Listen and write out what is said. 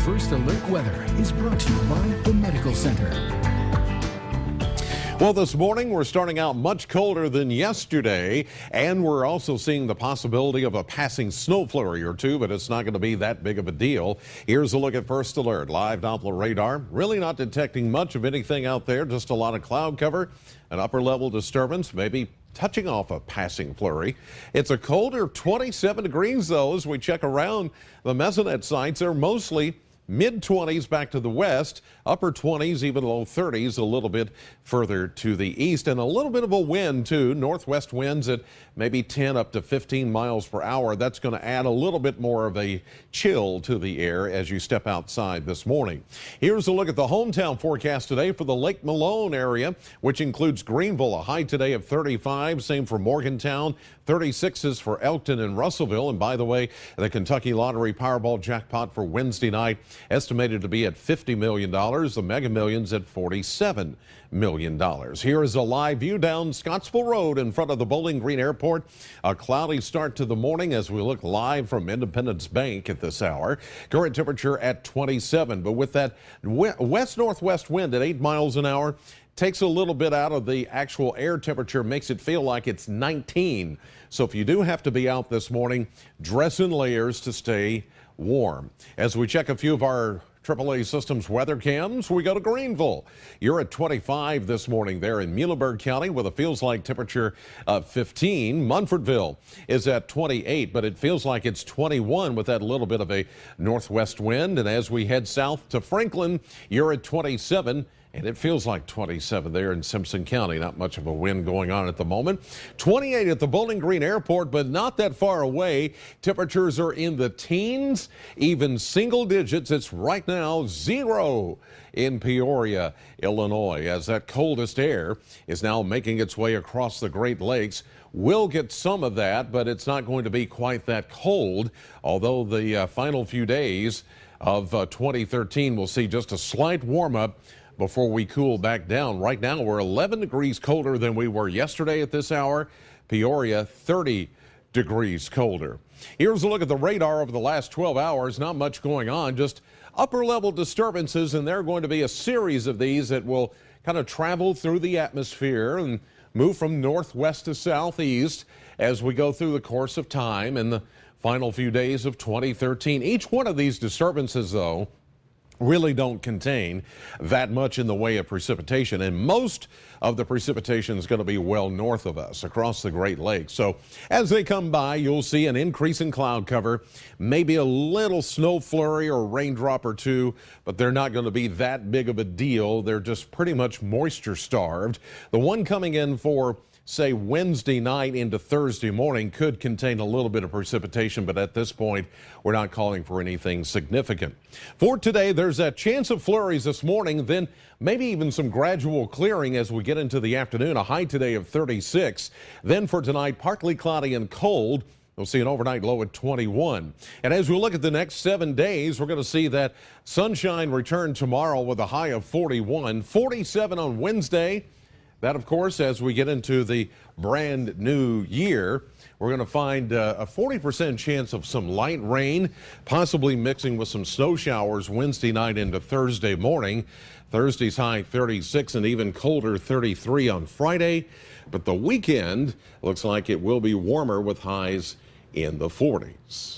First Alert Weather is brought to you by the Medical Center. Well, this morning we're starting out much colder than yesterday, and we're also seeing the possibility of a passing snow flurry or two, but it's not going to be that big of a deal. Here's a look at First Alert. Live Doppler radar, really not detecting much of anything out there, just a lot of cloud cover, an upper level disturbance, maybe touching off a passing flurry. It's a colder 27 degrees, though, as we check around the Mesonet sites. They're mostly mid-20s back to the west, upper 20s, even low 30s a little bit further to the east, and a little bit of a wind too. Northwest winds at maybe 10 up to 15 miles per hour. That's going to add a little bit more of a chill to the air as you step outside this morning. Here's a look at the hometown forecast today for the Lake Malone area, which includes Greenville, a high today of 35. Same for Morgantown. 36s for Elkton and Russellville. And by the way, the Kentucky Lottery Powerball jackpot for Wednesday night estimated to be at $50 million. The Mega Millions at $47 million. Here is a live view down Scottsville Road in front of the Bowling Green Airport. A cloudy start to the morning as we look live from Independence Bank at this hour. Current temperature at 27, but with that west-northwest wind at 8 miles an hour, takes a little bit out of the actual air temperature, makes it feel like it's 19. So if you do have to be out this morning, dress in layers to stay warm. As we check a few of our AAA Systems weather cams, we go to Greenville. You're at 25 this morning there in Muhlenberg County with a feels like temperature of 15. Munfordville is at 28, but it feels like it's 21 with that little bit of a northwest wind. And as we head south to Franklin, you're at 27. And it feels like 27 there in Simpson County. Not much of a wind going on at the moment. 28 at the Bowling Green Airport, but not that far away. Temperatures are in the teens, even single digits. It's right now 0 in Peoria, Illinois, as that coldest air is now making its way across the Great Lakes. We'll get some of that, but it's not going to be quite that cold, although the final few days of 2013 will see just a slight warm-up before we cool back down. Right now, we're 11 degrees colder than we were yesterday at this hour. Peoria, 30 degrees colder. Here's a look at the radar over the last 12 hours. Not much going on, just upper level disturbances, and there are going to be a series of these that will kind of travel through the atmosphere and move from northwest to southeast as we go through the course of time in the final few days of 2013. Each one of these disturbances, though, really don't contain that much in the way of precipitation, and most of the precipitation is going to be well north of us across the Great Lakes. So as they come by, you'll see an increase in cloud cover, maybe a little snow flurry or raindrop or two, but they're not going to be that big of a deal. They're just pretty much moisture starved. The one coming in for say Wednesday night into Thursday morning could contain a little bit of precipitation, but at this point, we're not calling for anything significant. For today, there's a chance of flurries this morning, then maybe even some gradual clearing as we get into the afternoon. A high today of 36. Then for tonight, partly cloudy and cold. We'll see an overnight low at 21. And as we look at the next 7 days, we're going to see that sunshine return tomorrow with a high of 41, 47 on Wednesday. That, of course, as we get into the brand new year, we're going to find a 40% chance of some light rain, possibly mixing with some snow showers Wednesday night into Thursday morning. Thursday's high 36 and even colder 33 on Friday. But the weekend looks like it will be warmer with highs in the 40s.